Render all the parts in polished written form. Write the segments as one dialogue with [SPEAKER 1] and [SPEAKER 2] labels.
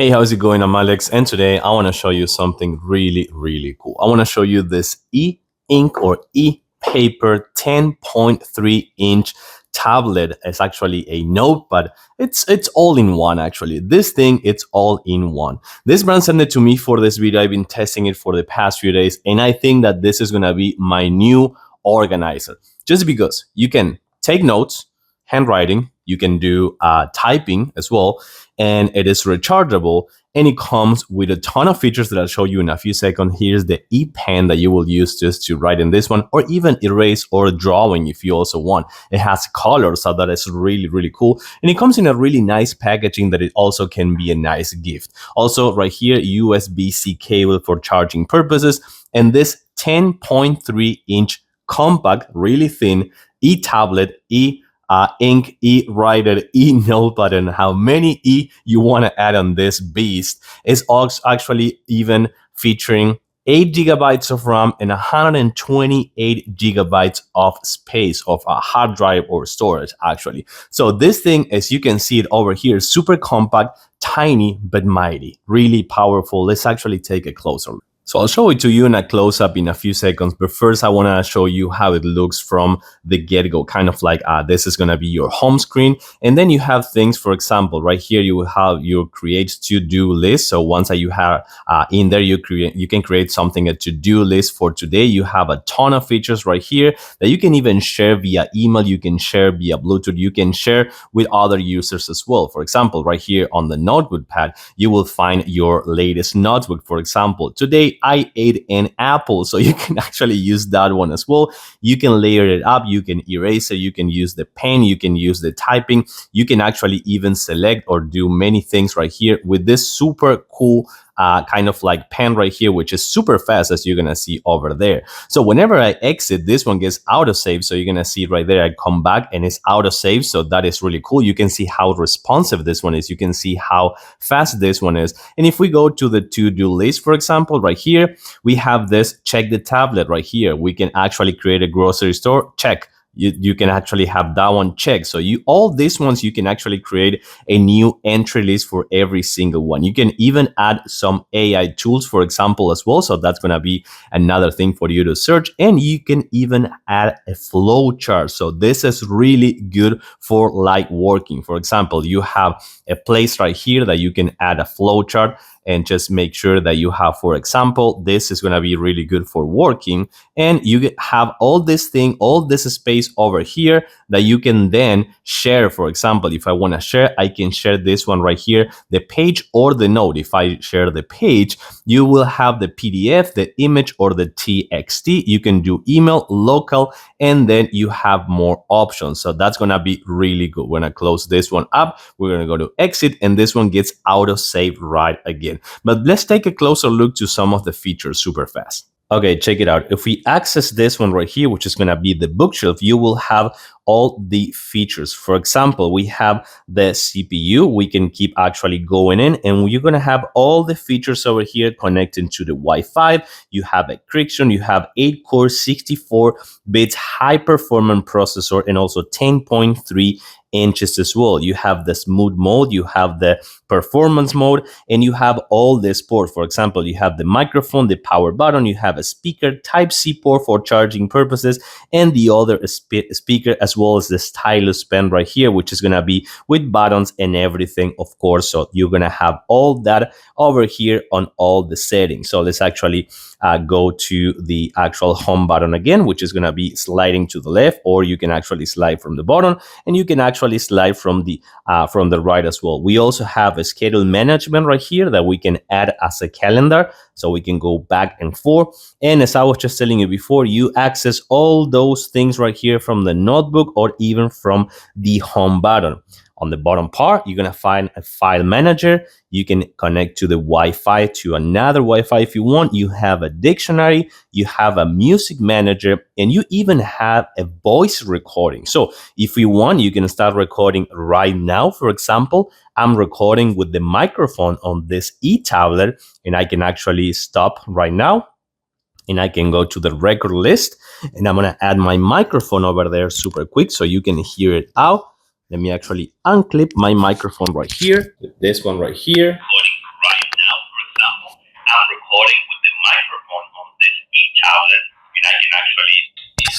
[SPEAKER 1] Hey, how's it going? I'm Alex, and today I want to show you something really cool. I want to show you this e-ink or e-paper 10.3-inch tablet. It's actually a note, but it's all in one actually. This thing, it's all in one. This brand sent it to me for this video. I've been testing it for the past few days, and I think that this is gonna be my new organizer. Just because you can take notes, handwriting, you can do typing as well, and it is rechargeable, and it comes with a ton of features that I'll show you in a few seconds. Here's the e-pen that you will use just to write in this one, or even erase or drawing if you also want. It has color, so that is really cool, and it comes in a really nice packaging that it also can be a nice gift. Also right here, USB-C cable for charging purposes, and this 10.3-inch compact, really thin e-tablet, ink, e-writer, e-note button, how many E you want to add on this beast, is actually even featuring 8 gigabytes of RAM and 128 gigabytes of space of a hard drive or storage actually. So this thing, as you can see it over here, super compact, tiny but mighty, really powerful. Let's actually take a closer look. So I'll show it to you in a close-up in a few seconds, but first I want to show you how it looks from the get-go, kind of like this is going to be your home screen, and then you have things, for example, right here you will have your create to-do list. So once that you have in there, you can create something, a to-do list for today. You have a ton of features right here that you can even share via email, you can share via Bluetooth, you can share with other users as well. For example, right here on the notebook pad, you will find your latest notebook. For example, today I ate an apple, so you can actually use that one as well. You can layer it up, you can erase it, you can use the pen, you can use the typing, you can actually even select or do many things right here with this super cool kind of like pen right here, which is super fast, as you're gonna see over there. So whenever I exit, this one gets out of save, so you're gonna see right there, I come back and it's out of save, so that is really cool. You can see how responsive this one is, you can see how fast this one is. And if we go to the to-do list, for example, right here we have this check the tablet right here. We can actually create a grocery store, check. You can actually have that one checked. So all these ones, you can actually create a new entry list for every single one. You can even add some AI tools, for example, as well. So that's going to be another thing for you to search. And you can even add a flow chart. So this is really good for like working. For example, you have a place right here that you can add a flow chart and just make sure that you have, for example, this is going to be really good for working, and you have all this space over here that you can then share. For example, if I want to share, I can share this one right here, the page or the note. If I share the page, you will have the PDF, the image, or the TXT. You can do email, local, and then you have more options. So that's going to be really good. We're going to close this one up. We're going to go to exit, and this one gets out of save right again. But let's take a closer look to some of the features super fast. Okay, check it out. If we access this one right here, which is going to be the bookshelf, you will have all the features. For example, we have the CPU. We can keep actually going in, and you're going to have all the features over here connecting to the Wi-Fi. You have encryption, you have 8-core, 64-bit high-performance processor, and also 10.3 inches as well. You have the smooth mode, you have the performance mode, and you have all this port. For example, you have the microphone, the power button, you have a speaker, Type-C port for charging purposes, and the other speaker, as well as the stylus pen right here, which is going to be with buttons and everything, of course. So you're going to have all that over here on all the settings. So let's actually go to the actual home button again, which is going to be sliding to the left, or you can actually slide from the bottom, and you can actually slide from the right as well. We also have a schedule management right here that we can add as a calendar, so we can go back and forth. And as I was just telling you before, you access all those things right here from the notebook or even from the home button. On the bottom part, you're going to find a file manager. You can connect to the Wi-Fi, to another Wi-Fi if you want. You have a dictionary, you have a music manager, and you even have a voice recording. So if you want, you can start recording right now. For example, I'm recording with the microphone on this e-tablet, and I can actually stop right now. And I can go to the record list, and I'm going to add my microphone over there super quick so you can hear it out. Let me actually unclip my microphone right here, this one right here.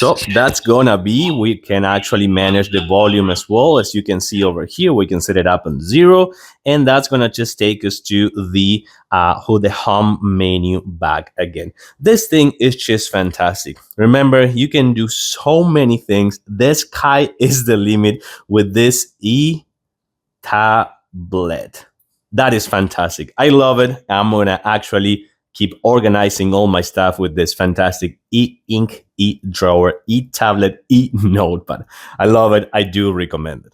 [SPEAKER 1] So that's gonna be, we can actually manage the volume as well. As you can see over here, we can set it up on 0, and that's gonna just take us to the home menu back again. This thing is just fantastic. Remember, you can do so many things. The sky is the limit with this tablet. That is fantastic. I love it. I'm gonna actually keep organizing all my stuff with this fantastic e-ink, e-drawer, e-tablet, e-notepad. I love it. I do recommend it.